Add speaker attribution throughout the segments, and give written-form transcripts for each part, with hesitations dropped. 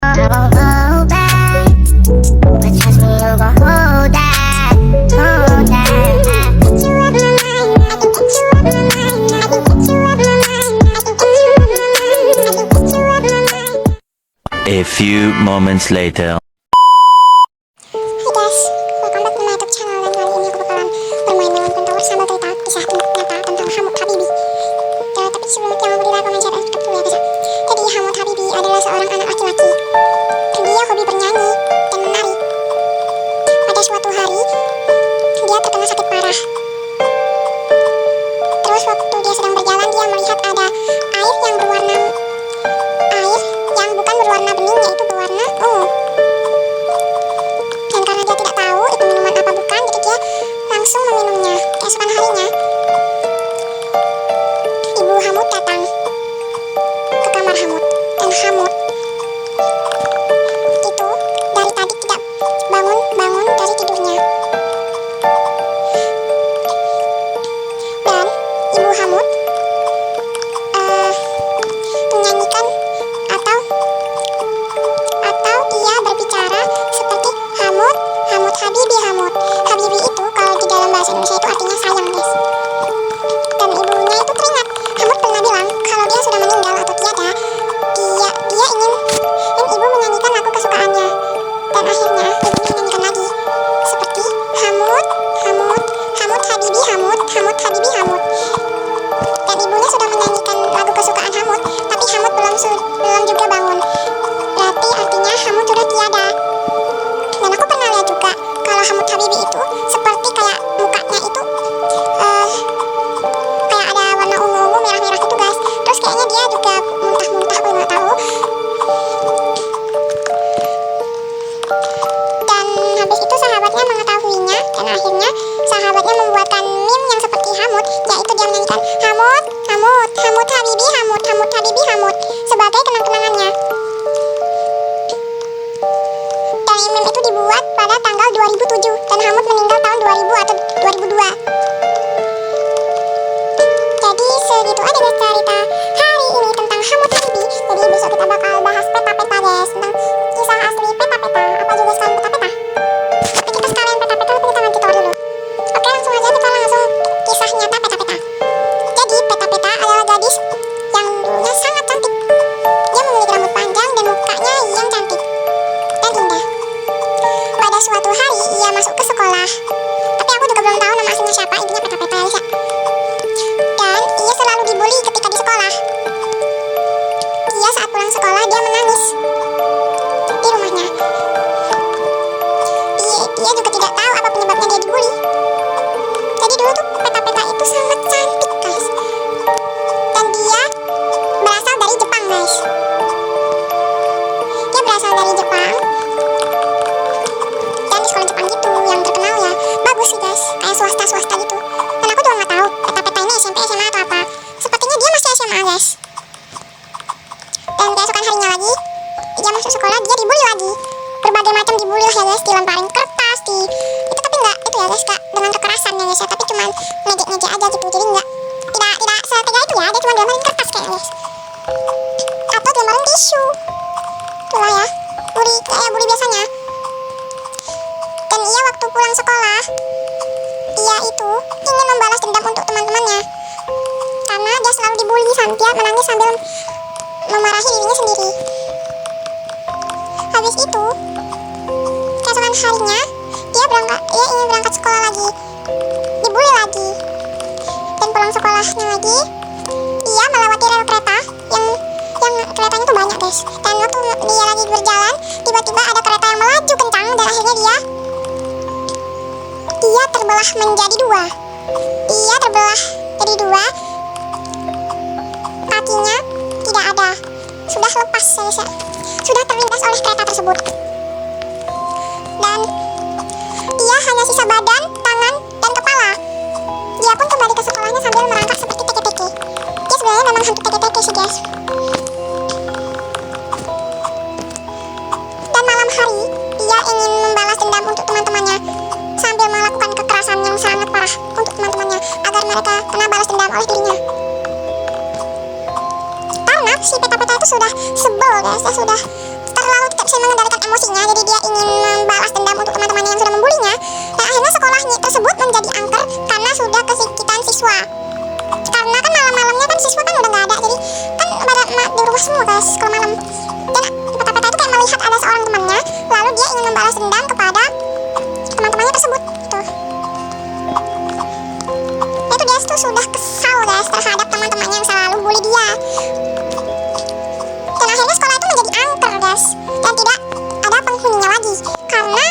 Speaker 1: I won't go back, but trust me, you gon' hold that, hold that. Get you out of my mind, I can get you out of my mind, I can get you out of my mind, I can get you out of my mind, I can get you out of my mind.
Speaker 2: A few moments later.
Speaker 3: Hai guys, welcome back to my YouTube channel. Dan kali ini aku bakalan bermain Melon Pen Tower sambil cerita kisah nyata tentang Hamud Habibi. Tapi sebelum itu jangan lupa di like, comment, share, dan subscribe dulu ya guys. Jadi Hamud Habibi adalah seorang anak laki-laki. Dia hobi bernyanyi dan menari. Pada suatu hari, dia terkena sakit parah. Terus waktu dia sedang berjalan, dia melihat ada air yang bukan berwarna bening, yaitu berwarna ungu. Dan karena dia tidak tahu itu minuman apa bukan, jadi dia langsung meminumnya. Keesokan harinya, ibu Hamud datang ke kamar Hamud, dan Hamud itu dari tadi tidak bangun dari tidurnya. Dan ibu Hamud menyanyikan atau dia berbicara seperti Hamud, Hamud Habibi, Hamud. Habibi itu kalau di dalam bahasa Indonesia itu artinya sayang, guys. Dan ibunya itu teringat Hamud pernah bilang kalau dia sudah meninggal atau tiada, dia ingin ibu menyanyikan lagu kesukaannya. Dan akhirnya ibunya menyanyikan lagi seperti Hamud, Hamud, Hamud Habibi, Hamud, Hamud Habibi, Hamud. Dan ibunya sudah menyanyikan lagu kesukaan Hamud, tapi Hamud belum juga bangun. Berarti artinya Hamud sudah tiada. Dan aku pernah lihat juga kalau Hamud Habibi itu seperti kayak mukanya itu kayak ada warna ungu-ungu merah-merah gitu, guys. Terus kayaknya dia juga muntah-muntah, aku nggak tahu. Dan habis itu sahabatnya mengetahuinya, dan akhirnya sahabatnya membuatkan meme yang seperti Hamud, yaitu dia menyanyikan Hamud, Hamud, Hamud Habibi, Hamud, Hamud Habibi, Hamud sebagai kenang-kenangannya. Dan meme itu dibuat pada tanggal 2007 dan Hamud meninggal tahun 2000 atau 2002. Jadi segitu aja guys cerita hari ini tentang Hamud Habibi. Jadi besok kita bakal bahas peta-peta, guys, tentang kisah asli peta-peta. Apa juga sekalian peta-peta? Tapi kita sekalian peta-peta, tapi kita ganti tower dulu. Oke, langsung aja kita langsung kisah nyata peta-peta. Jadi peta-peta adalah gadis yang dulunya sangat cantik. Dia memiliki rambut panjang dan mukanya yang cantik dan indah. Pada suatu hari ia masuk ke sekolah. Tapi aku juga belum tahu nama aslinya siapa, intinya peta-peta ya. Dan ia selalu dibully ketika di sekolah. Saat pulang sekolah dia menangis di rumahnya. Dia juga tidak tahu apa penyebabnya dia dibully. Jadi dulu tuh peta-peta itu sangat cantik, guys. Dan dia berasal dari Jepang, guys. Dia berasal dari Jepang. Dan di sekolah Jepang gitu yang terkenal ya, bagus sih, guys, kayak swasta-swasta gitu. Dan aku juga nggak tahu peta-peta ini SMP, SMA atau apa. Sepertinya dia masih SMA, guys. Dan keesokan harinya lagi, dia masuk sekolah, dia dibully lagi. Berbagai macam dibully lah ya, guys, dilemparin kertas, itu tapi enggak, itu ya guys, kak, dengan kekerasan ya guys ya, tapi cuman ngejek-ngejek aja gitu, jadi tidak setega itu ya, dia cuma dilemparin kertas kayak guys, atau dilemparin tisu, itulah ya, bully biasanya. Dan ia waktu pulang sekolah, ia itu ingin membalas dendam untuk teman-temannya, karena dia selalu dibully, dia menangis sambil memarahi dirinya sendiri. Habis itu, keesokan harinya dia ingin berangkat sekolah lagi, dibully lagi. Dan pulang sekolahnya lagi, ia melewati rel kereta yang keretanya tuh banyak, guys. Dan waktu dia lagi berjalan, tiba-tiba ada kereta yang melaju kencang dan akhirnya dia terbelah menjadi dua. Dia terbelah jadi dua, kakinya tidak ada, sudah lepas ya, sudah terlindas oleh kereta tersebut. Dan dia hanya sisa badan, tangan, dan kepala. Dia pun kembali ke sekolahnya sambil merangkak seperti teke-teke. Dia sebenarnya memang hantu teke-teke sih, guys. Dan malam hari dia ingin membalas dendam untuk teman-temannya sambil melakukan kekerasan yang sangat parah untuk teman-temannya agar mereka kena balas dendam oleh dirinya. Karena si peta-peta itu sudah sebel, guys, ya, sudah terlalu melihat ada seorang temannya, lalu dia ingin membalas dendam kepada teman-temannya tersebut. Tuh. Itu dia tuh sudah kesal guys terhadap teman-temannya yang selalu bully dia. Dan akhirnya sekolah itu menjadi angker guys, dan tidak ada penghuninya lagi karena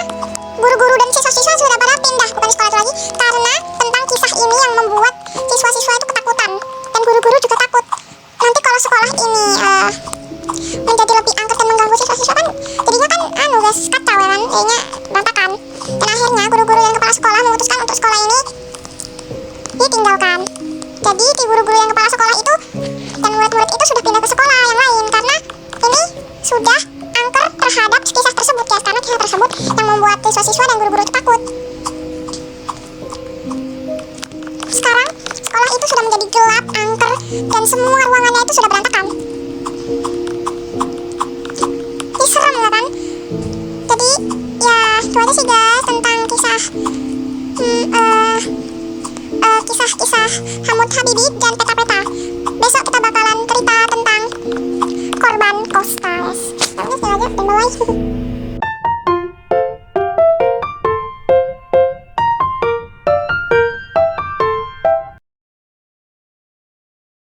Speaker 3: guru-guru dan siswa-siswa sudah pada pindah bukan di sekolah itu lagi, karena tentang kisah ini yang membuat siswa-siswa itu ketakutan dan guru-guru juga takut. Nanti kalau sekolah ini menjadi lebih angker dan mengganggu siswa-siswa kan jadinya kan guys kacau ya kan, jadinya berantakan. Dan akhirnya guru-guru yang kepala sekolah memutuskan untuk sekolah ini ditinggalkan. Jadi guru-guru yang kepala sekolah itu dan murid-murid itu sudah pindah ke sekolah yang lain karena ini sudah angker terhadap kisah tersebut ya, karena kisah tersebut yang membuat siswa-siswa dan guru-guru itu takut. Sekarang sekolah itu sudah menjadi gelap, angker, dan semua ruangannya itu sudah berantakan. Ini serem ya kan? Jadi ya itu aja sih guys tentang kisah Hamut Habibie dan Peta-Peta. Besok kita bakalan cerita tentang korban Kosta guys. Nah, udah aja, bye-bye.